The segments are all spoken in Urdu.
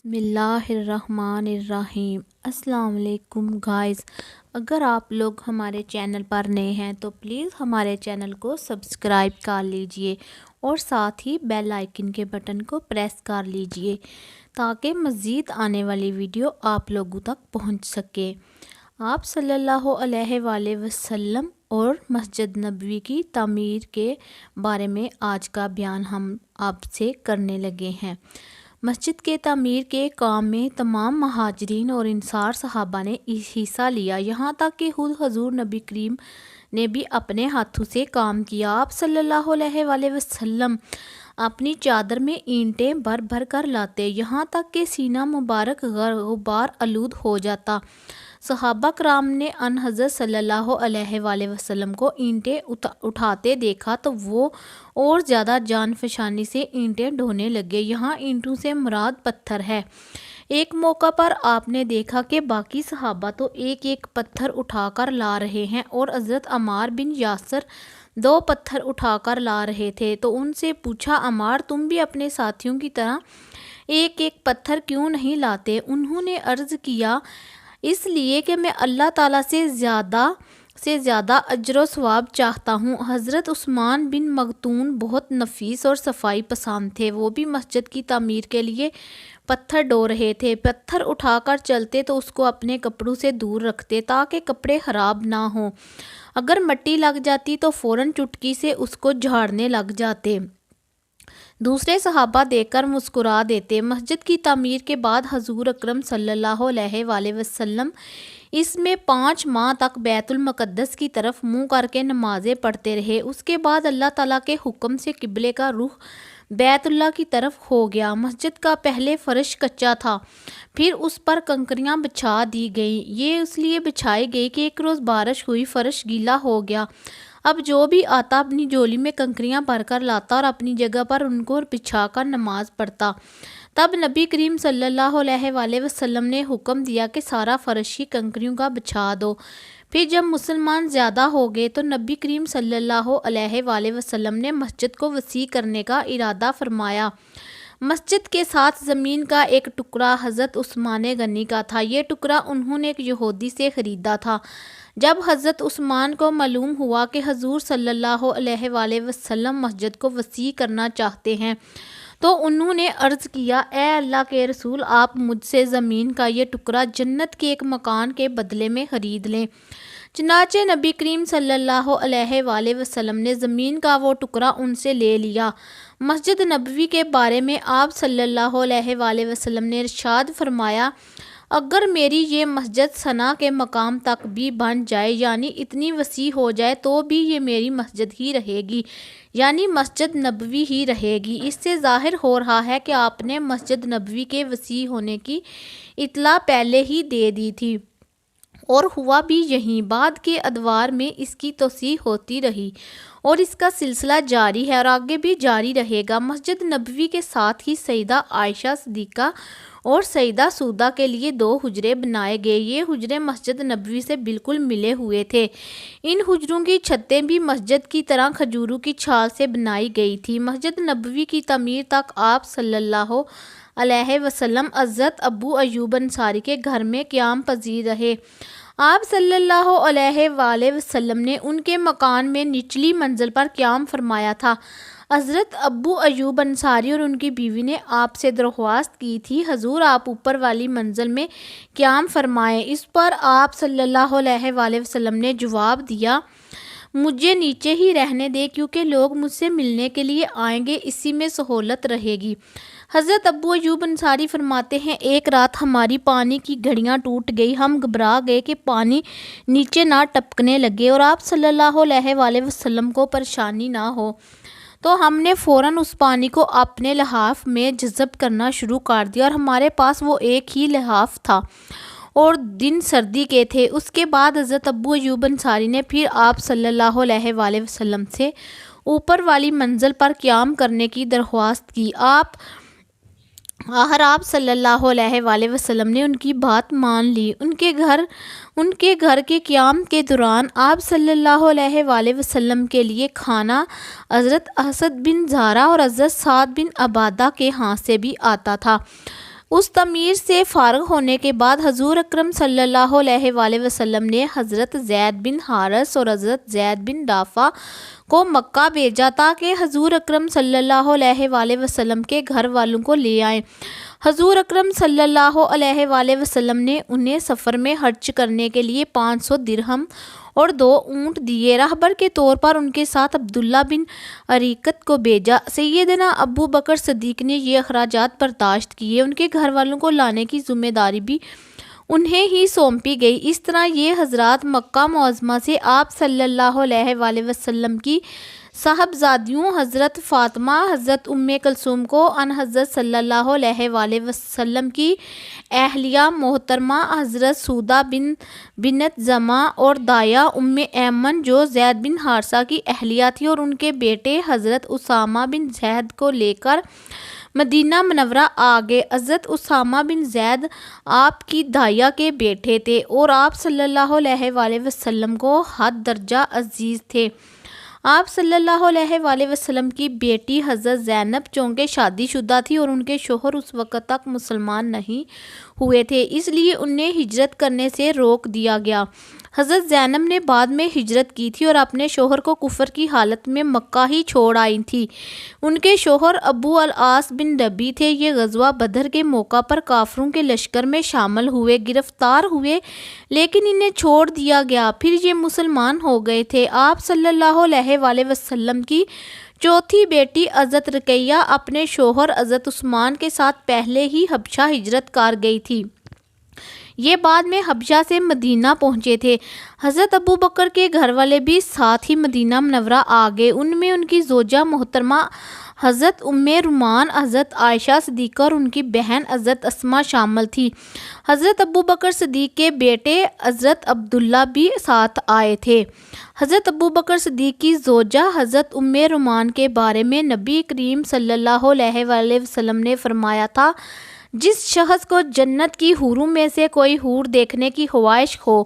بسم اللہ الرحمن الرحیم۔ السلام علیکم گائز، اگر آپ لوگ ہمارے چینل پر نئے ہیں تو پلیز ہمارے چینل کو سبسکرائب کر لیجئے اور ساتھ ہی بیل آئیکن کے بٹن کو پریس کر لیجئے تاکہ مزید آنے والی ویڈیو آپ لوگوں تک پہنچ سکے۔ آپ صلی اللہ علیہ وآلہ وسلم اور مسجد نبوی کی تعمیر کے بارے میں آج کا بیان ہم آپ سے کرنے لگے ہیں۔ مسجد کے تعمیر کے کام میں تمام مہاجرین اور انصار صحابہ نے حصہ لیا، یہاں تک کہ خود حضور نبی کریم نے بھی اپنے ہاتھوں سے کام کیا۔ آپ صلی اللہ علیہ وآلہ وسلم اپنی چادر میں اینٹیں بھر بھر کر لاتے، یہاں تک کہ سینہ مبارک غبار آلود ہو جاتا۔ صحابہ کرام نے ان حضرت صلی اللہ علیہ وآلہ وسلم کو اینٹیں اٹھاتے دیکھا تو وہ اور زیادہ جان فشانی سے اینٹیں ڈھونے لگے۔ یہاں اینٹوں سے مراد پتھر ہے۔ ایک موقع پر آپ نے دیکھا کہ باقی صحابہ تو ایک ایک پتھر اٹھا کر لا رہے ہیں اور حضرت عمار بن یاسر 2 پتھر اٹھا کر لا رہے تھے، تو ان سے پوچھا، عمار تم بھی اپنے ساتھیوں کی طرح ایک ایک پتھر کیوں نہیں لاتے؟ انہوں نے عرض کیا، اس لیے کہ میں اللہ تعالیٰ سے زیادہ اجر و ثواب چاہتا ہوں۔ حضرت عثمان بن مغتون بہت نفیس اور صفائی پسند تھے، وہ بھی مسجد کی تعمیر کے لیے پتھر ڈھو رہے تھے۔ پتھر اٹھا کر چلتے تو اس کو اپنے کپڑوں سے دور رکھتے تاکہ کپڑے خراب نہ ہوں، اگر مٹی لگ جاتی تو فوراً چٹکی سے اس کو جھاڑنے لگ جاتے۔ دوسرے صحابہ دیکھ کر مسکرا دیتے۔ مسجد کی تعمیر کے بعد حضور اکرم صلی اللہ علیہ وآلہ وسلم اس میں 5 ماہ تک بیت المقدس کی طرف منہ کر کے نمازیں پڑھتے رہے۔ اس کے بعد اللہ تعالیٰ کے حکم سے قبلے کا رخ بیت اللہ کی طرف ہو گیا۔ مسجد کا پہلے فرش کچا تھا، پھر اس پر کنکریاں بچھا دی گئیں۔ یہ اس لیے بچھائی گئی کہ ایک روز بارش ہوئی، فرش گیلا ہو گیا۔ اب جو بھی آتا اپنی جولی میں کنکریاں بھر کر لاتا اور اپنی جگہ پر ان کو بچھا کر نماز پڑھتا۔ تب نبی کریم صلی اللہ علیہ وآلہ وسلم نے حکم دیا کہ سارا فرش ہی کنکریوں کا بچھا دو۔ پھر جب مسلمان زیادہ ہو گئے تو نبی کریم صلی اللہ علیہ وآلہ وسلم نے مسجد کو وسیع کرنے کا ارادہ فرمایا۔ مسجد کے ساتھ زمین کا ایک ٹکڑا حضرت عثمان غنی کا تھا۔ یہ ٹکڑا انہوں نے ایک یہودی سے خریدا تھا۔ جب حضرت عثمان کو معلوم ہوا کہ حضور صلی اللہ علیہ وآلہ وسلم مسجد کو وسیع کرنا چاہتے ہیں تو انہوں نے عرض کیا، اے اللہ کے رسول، آپ مجھ سے زمین کا یہ ٹکڑا جنت کے ایک مکان کے بدلے میں خرید لیں۔ چنانچہ نبی کریم صلی اللہ علیہ وآلہ وسلم نے زمین کا وہ ٹکڑا ان سے لے لیا۔ مسجد نبوی کے بارے میں آپ صلی اللہ علیہ وآلہ وسلم نے ارشاد فرمایا، اگر میری یہ مسجد ثنا کے مقام تک بھی بن جائے، یعنی اتنی وسیع ہو جائے، تو بھی یہ میری مسجد ہی رہے گی، یعنی مسجد نبوی ہی رہے گی۔ اس سے ظاہر ہو رہا ہے کہ آپ نے مسجد نبوی کے وسیع ہونے کی اطلاع پہلے ہی دے دی تھی، اور ہوا بھی یہی۔ بعد کے ادوار میں اس کی توسیع ہوتی رہی اور اس کا سلسلہ جاری ہے اور آگے بھی جاری رہے گا۔ مسجد نبوی کے ساتھ ہی سیدہ عائشہ صدیقہ اور سیدہ سودا کے لیے 2 حجرے بنائے گئے۔ یہ حجرے مسجد نبوی سے بالکل ملے ہوئے تھے۔ ان حجروں کی چھتیں بھی مسجد کی طرح کھجوروں کی چھال سے بنائی گئی تھی۔ مسجد نبوی کی تعمیر تک آپ صلی اللہ علیہ وسلم حضرت ابو ایوب انصاری کے گھر میں قیام پذیر رہے۔ آپ صلی اللہ علیہ وآلہ وسلم نے ان کے مکان میں نچلی منزل پر قیام فرمایا تھا۔ حضرت ابو ایوب انصاری اور ان کی بیوی نے آپ سے درخواست کی تھی، حضور آپ اوپر والی منزل میں قیام فرمائیں۔ اس پر آپ صلی اللہ علیہ وآلہ وسلم نے جواب دیا، مجھے نیچے ہی رہنے دے، کیونکہ لوگ مجھ سے ملنے کے لیے آئیں گے، اسی میں سہولت رہے گی۔ حضرت ابو ایوب انصاری فرماتے ہیں، ایک رات ہماری پانی کی گھڑیاں ٹوٹ گئی، ہم گھبرا گئے کہ پانی نیچے نہ ٹپکنے لگے اور آپ صلی اللہ علیہ وآلہ وسلم کو پریشانی نہ ہو، تو ہم نے فوراً اس پانی کو اپنے لحاف میں جذب کرنا شروع کر دیا، اور ہمارے پاس وہ ایک ہی لحاف تھا اور دن سردی کے تھے۔ اس کے بعد حضرت ابو ایوب انصاری نے پھر آپ صلی اللہ علیہ وآلہ وسلم سے اوپر والی منزل پر قیام کرنے کی درخواست کی۔ آپ صلی اللہ علیہ وآلہ وسلم نے ان کی بات مان لی۔ ان کے گھر کے قیام کے دوران آپ صلی اللہ علیہ وآلہ وسلم کے لیے کھانا حضرت اسد بن زرارہ اور حضرت سعد بن عبادہ کے ہاں سے بھی آتا تھا۔ اس تعمیر سے فارغ ہونے کے بعد حضور اکرم صلی اللہ علیہ وآلہ وسلم نے حضرت زید بن حارث اور حضرت زید بن رافع کو مکہ بھیجا تاکہ حضور اکرم صلی اللہ علیہ وآلہ وسلم کے گھر والوں کو لے آئیں۔ حضور اکرم صلی اللہ علیہ وآلہ وسلم نے انہیں سفر میں خرچ کرنے کے لیے 500 درہم اور 2 اونٹ دیے۔ راہبر کے طور پر ان کے ساتھ عبداللہ بن اریقط کو بھیجا۔ سیدنا ابو بکر صدیق نے یہ اخراجات برداشت کیے۔ ان کے گھر والوں کو لانے کی ذمہ داری بھی انہیں ہی سونپی گئی۔ اس طرح یہ حضرات مکہ معظمہ سے آپ صلی اللہ علیہ وآلہ وسلم کی صاحبزادیوں حضرت فاطمہ، حضرت ام کلثوم کو ان حضرت صلی اللہ علیہ وآلہ وسلم کی اہلیہ محترمہ حضرت سودہ بنت زمعہ اور دایا ام ایمن جو زید بن حارثہ کی اہلیہ تھی اور ان کے بیٹے حضرت اسامہ بن زید کو لے کر مدینہ منورہ آ گئے۔ حضرت اسامہ بن زید آپ کی دایا کے بیٹے تھے اور آپ صلی اللہ علیہ وآلہ وسلم کو حد درجہ عزیز تھے۔ آپ صلی اللہ علیہ وآلہ وسلم کی بیٹی حضرت زینب چونکہ شادی شدہ تھی اور ان کے شوہر اس وقت تک مسلمان نہیں ہوئے تھے، اس لیے انہیں ہجرت کرنے سے روک دیا گیا۔ حضرت زینب نے بعد میں ہجرت کی تھی اور اپنے شوہر کو کفر کی حالت میں مکہ ہی چھوڑ آئی تھی۔ ان کے شوہر ابو العاص بن ربیع تھے۔ یہ غزوہ بدر کے موقع پر کافروں کے لشکر میں شامل ہوئے، گرفتار ہوئے لیکن انہیں چھوڑ دیا گیا، پھر یہ مسلمان ہو گئے تھے۔ آپ صلی اللہ علیہ وآلہ وسلم کی چوتھی بیٹی حضرت رقیہ اپنے شوہر حضرت عثمان کے ساتھ پہلے ہی حبشہ ہجرت کر گئی تھی۔ یہ بعد میں حبشہ سے مدینہ پہنچے تھے۔ حضرت ابو بکر کے گھر والے بھی ساتھ ہی مدینہ منورہ آ گئے۔ ان میں ان کی زوجہ محترمہ حضرت ام رومان، حضرت عائشہ صدیقہ اور ان کی بہن حضرت اسماء شامل تھی۔ حضرت ابو بکر صدیق کے بیٹے حضرت عبداللہ بھی ساتھ آئے تھے۔ حضرت ابو بکر صدیق کی زوجہ حضرت ام رومان کے بارے میں نبی کریم صلی اللہ علیہ وآلہ وسلم نے فرمایا تھا، جس شخص کو جنت کی حوروں میں سے کوئی حور دیکھنے کی خواہش ہو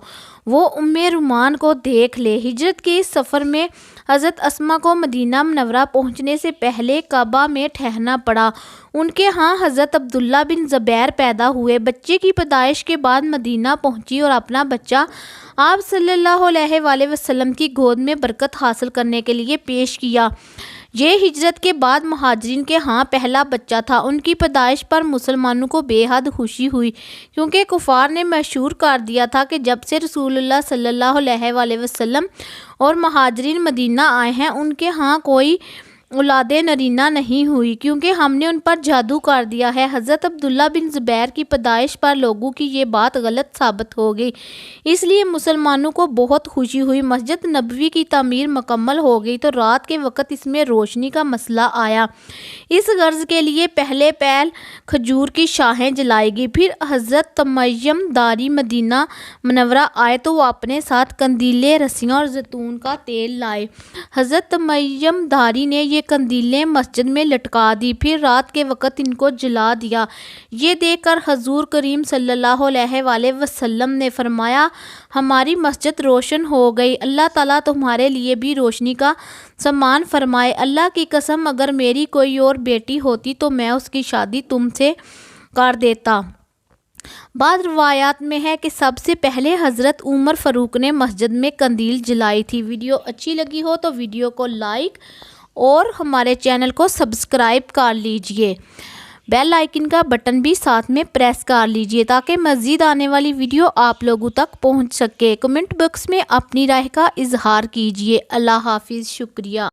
وہ ام رومان کو دیکھ لے۔ ہجرت کے اس سفر میں حضرت اسماء کو مدینہ منورہ پہنچنے سے پہلے کعبہ میں ٹھہرنا پڑا۔ ان کے ہاں حضرت عبداللہ بن زبیر پیدا ہوئے۔ بچے کی پیدائش کے بعد مدینہ پہنچی اور اپنا بچہ آپ صلی اللہ علیہ وآلہ وسلم کی گود میں برکت حاصل کرنے کے لیے پیش کیا۔ یہ ہجرت کے بعد مہاجرین کے ہاں پہلا بچہ تھا۔ ان کی پیدائش پر مسلمانوں کو بے حد خوشی ہوئی کیونکہ کفار نے مشہور کر دیا تھا کہ جب سے رسول اللہ صلی اللہ علیہ وآلہ وسلم اور مہاجرین مدینہ آئے ہیں ان کے ہاں کوئی اولاد نرینہ نہیں ہوئی کیونکہ ہم نے ان پر جادو کر دیا ہے۔ حضرت عبداللہ بن زبیر کی پیدائش پر لوگوں کی یہ بات غلط ثابت ہو گئی، اس لیے مسلمانوں کو بہت خوشی ہوئی۔ مسجد نبوی کی تعمیر مکمل ہو گئی تو رات کے وقت اس میں روشنی کا مسئلہ آیا۔ اس غرض کے لیے پہلے کھجور کی شاخیں جلائی گئی۔ پھر حضرت تمیم داری مدینہ منورہ آئے تو وہ اپنے ساتھ قندیلیں، رسیاں اور زیتون کا تیل لائے۔ حضرت تمیم داری نے یہ قندیلیں مسجد میں لٹکا دی، پھر رات کے وقت ان کو جلا دیا۔ یہ دیکھ کر حضور کریم صلی اللہ علیہ وآلہ وسلم نے فرمایا، ہماری مسجد روشن ہو گئی، اللہ تعالیٰ تمہارے لیے بھی روشنی کا سامان فرمائے۔ اللہ کی قسم اگر میری کوئی اور بیٹی ہوتی تو میں اس کی شادی تم سے کر دیتا۔ بعض روایات میں ہے کہ سب سے پہلے حضرت عمر فاروق نے مسجد میں قندیل جلائی تھی۔ ویڈیو اچھی لگی ہو تو ویڈیو کو لائک اور ہمارے چینل کو سبسکرائب کر لیجئے، بیل آئیکن کا بٹن بھی ساتھ میں پریس کر لیجئے تاکہ مزید آنے والی ویڈیو آپ لوگوں تک پہنچ سکے۔ کمنٹ باکس میں اپنی رائے کا اظہار کیجئے۔ اللہ حافظ، شکریہ۔